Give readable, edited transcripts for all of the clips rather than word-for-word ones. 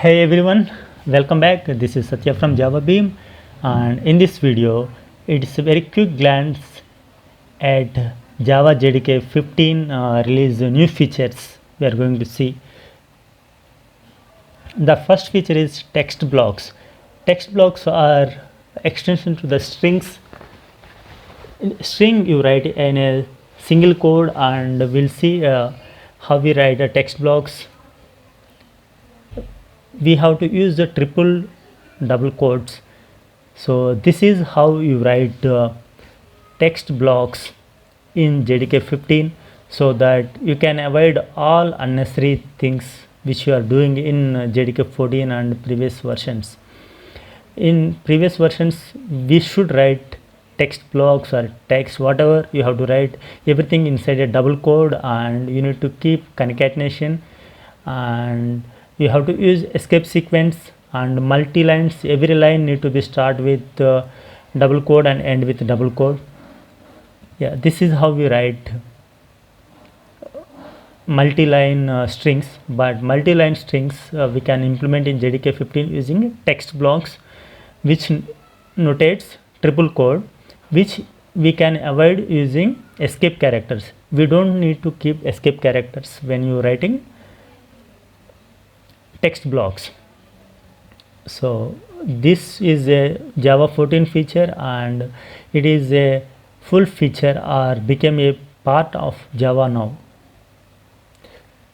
Hey everyone, welcome back. This is Satya from Java Beam, and in this video it's a very quick glance at Java JDK 15 release new features we are going to see. The first feature is text blocks. Text blocks are extension to the strings. String you write in a single code, and we'll see how we write a text blocks. We have to use the triple double quotes. So this is how you write text blocks in JDK 15, so that you can avoid all unnecessary things which you are doing in JDK 14 and previous versions. In previous versions we should write text blocks or text, whatever you have to write everything inside a double quote, and you need to keep concatenation, and you have to use escape sequence and multi lines. Every line need to be start with double quote and end with double quote. Yeah, this is how we write multi-line strings, but multi-line strings we can implement in JDK 15 using text blocks, which notates triple quote, which we can avoid using escape characters. We don't need to keep escape characters when you writing text blocks. So this is a Java 14 feature, and it is a full feature or became a part of Java now.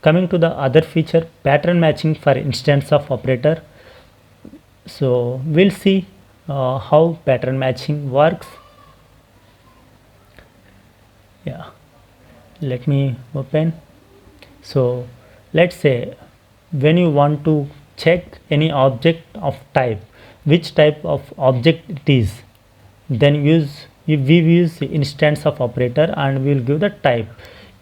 Coming to the other feature, pattern matching for instance of operator. So we'll see how pattern matching works. Yeah, let me open. So let's say when you want to check any object of type, which type of object it is, then we use instance of operator and we will give the type.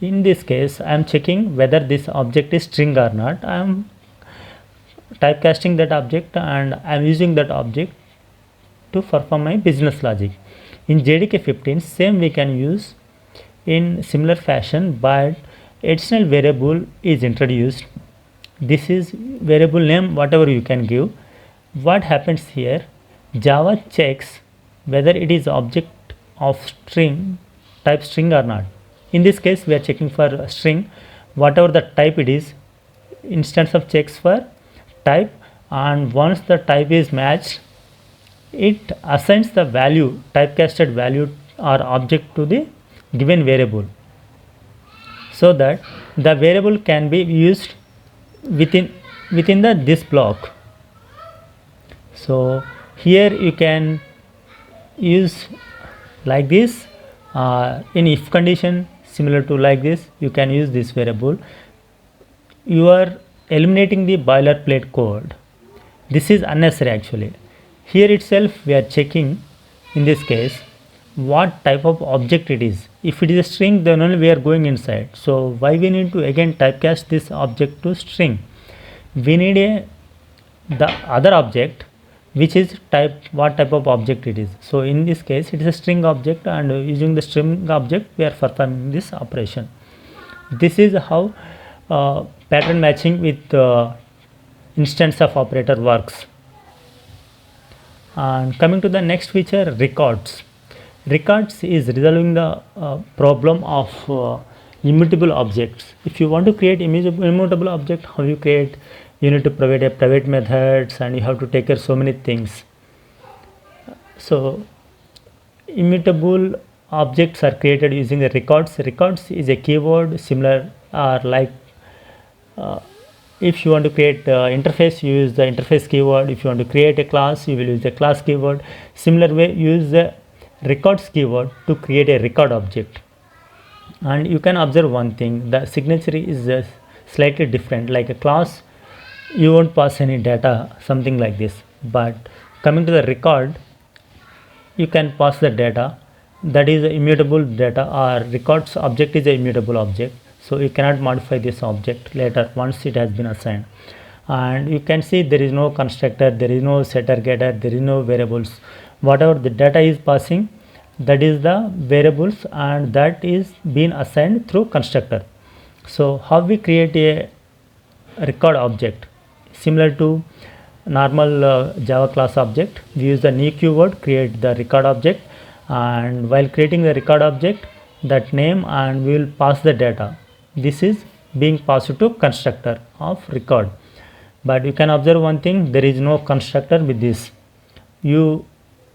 In this case I am checking whether this object is string or not. I am typecasting that object and I am using that object to perform my business logic. In JDK 15 same we can use in similar fashion, but additional variable is introduced. This is variable name, whatever you can give. What happens here, Java checks whether it is object of string, type string or not. In this case we are checking for string, whatever the type it is, instance of checks for type, and once the type is matched, it assigns the value, typecasted value or object to the given variable, so that the variable can be used within this block. So here you can use like this, in if condition similar to like this, you can use this variable. You are eliminating the boilerplate code. This is unnecessary actually. Here itself we are checking in this case what type of object it is. If it is a string, then only we are going inside. So why we need to again typecast this object to string? We need the other object which is type, what type of object it is. So in this case it is a string object, and using the string object we are performing this operation. This is how pattern matching with instance of operator works. And coming to the next feature, records. Records is resolving the problem of immutable objects. If you want to create immutable object, how you create? You need to provide a private methods, and you have to take care of so many things. So immutable objects are created using the records. Records is a keyword similar or like if you want to create interface, you use the interface keyword. If you want to create a class, you will use the class keyword. Similar way, use the records keyword to create a record object. And you can observe one thing, the signature is slightly different. Like a class, you won't pass any data, something like this, but coming to the record, you can pass the data. That is a immutable data, or records object is a immutable object, so you cannot modify this object later once it has been assigned. And you can see there is no constructor, there is no setter getter, there is no variables. Whatever the data is passing, that is the variables, and that is being assigned through constructor. So how we create a record object? similar to normal Java class object. We use the new keyword, create the record object, and while creating the record object, that name, and we will pass the data. This is being passed to constructor of record. But you can observe one thing, there is no constructor with this. You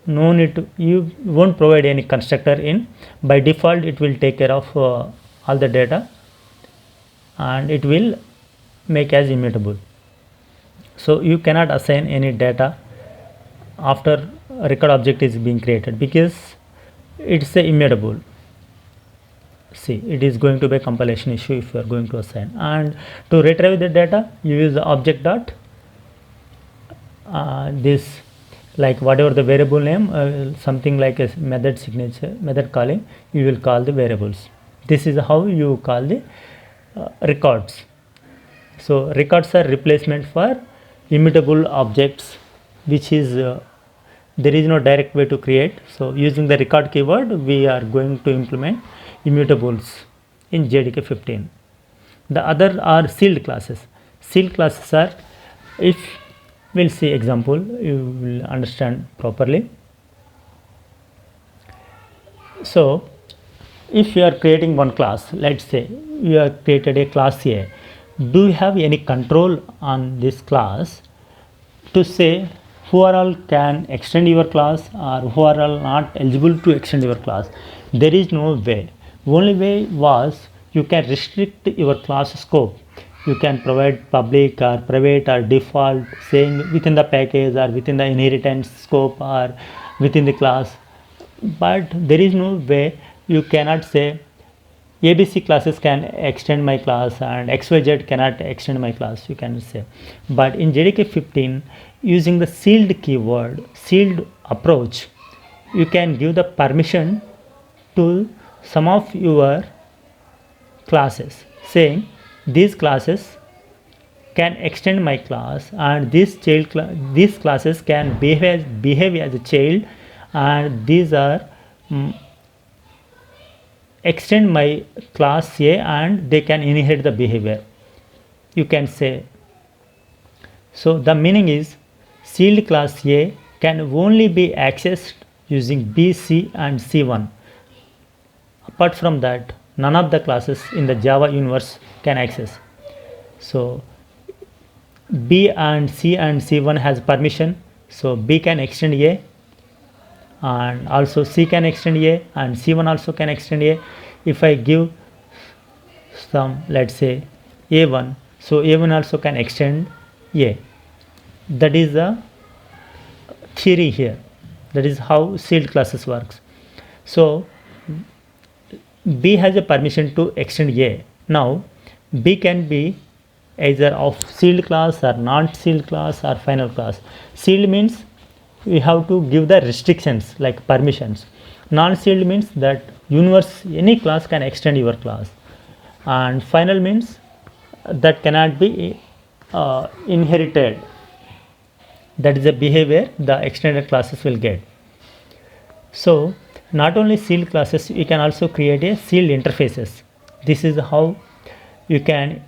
won't provide any constructor in. By default it will take care of all the data, and it will make as immutable. So you cannot assign any data after a record object is being created, because it's a immutable. See, it is going to be a compilation issue if you are going to assign. And to retrieve the data, you use the object dot this, like whatever the variable name, something like a method signature, method calling, you will call the variables. This is how you call the records. So records are replacement for immutable objects, which is there is no direct way to create. So using the record keyword, we are going to implement immutables in JDK 15. The other are sealed classes. Sealed classes are, if we'll see example, you will understand properly. So if you are creating one class, let's say you have created a class A, do you have any control on this class to say who are all can extend your class or who are all not eligible to extend your class? There is no way. Only way was you can restrict your class scope. You can provide public or private or default, saying within the package or within the inheritance scope or within the class. But there is no way you cannot say ABC classes can extend my class and XYZ cannot extend my class, you can say. But in JDK 15, using the sealed keyword, sealed approach, you can give the permission to some of your classes, saying these classes can extend my class, and these classes can behave as a child, and these are extend my class A and they can inherit the behavior, you can say. So the meaning is sealed class A can only be accessed using B, C and C1. Apart from that, none of the classes in the Java universe can access. So B and C1 has permission, so B can extend A, and also C can extend A, and C1 also can extend A. If I give some, let's say A1, so A1 also can extend A. That is the theory here. That is how sealed classes works. So B has a permission to extend A. Now B can be either of sealed class or not sealed class or final class. Sealed means we have to give the restrictions like permissions. Non-sealed means that universe, any class can extend your class. And final means that cannot be inherited. That is the behavior the extended classes will get. So not only sealed classes, you can also create a sealed interfaces. This is how you can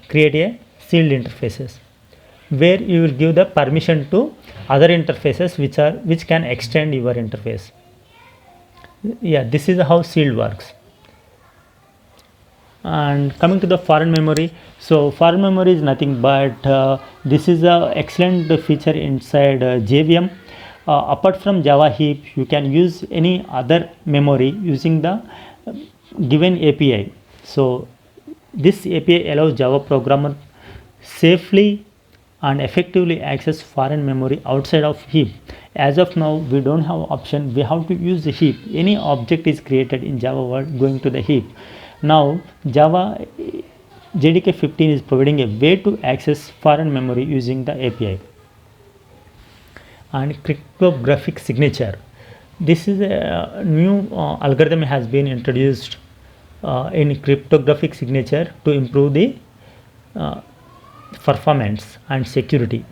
create a sealed interfaces, where you will give the permission to other interfaces which can extend your interface. Yeah, this is how sealed works. And coming to the foreign memory, so foreign memory is nothing but this is a excellent feature inside JVM. Apart from Java heap, you can use any other memory using the given API. So this API allows Java programmer safely and effectively access foreign memory outside of heap. As of now, we don't have option, we have to use the heap. Any object is created in Java world going to the heap. Now Java JDK 15 is providing a way to access foreign memory using the API. And cryptographic signature, this is a new algorithm has been introduced in cryptographic signature to improve the performance and security.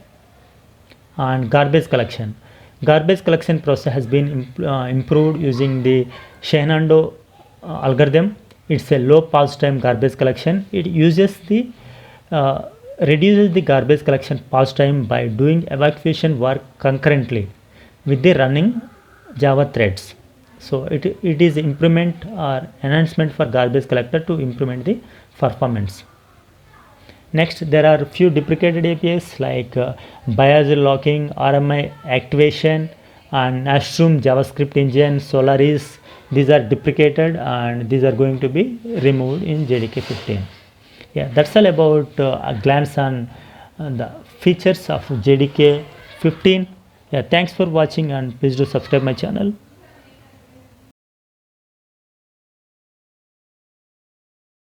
And garbage collection process has been improved using the Shenandoah algorithm. It's a low pause time garbage collection. It uses the reduces the garbage collection pause time by doing evacuation work concurrently with the running Java threads. So it is improvement or enhancement for garbage collector to implement the performance. Next, there are few deprecated APIs like Biazel locking, RMI activation, and Nastrum JavaScript engine, Solaris. These are deprecated and these are going to be removed in JDK 15. Yeah, that's all about a glance on the features of JDK 15. Yeah, thanks for watching and please do subscribe my channel.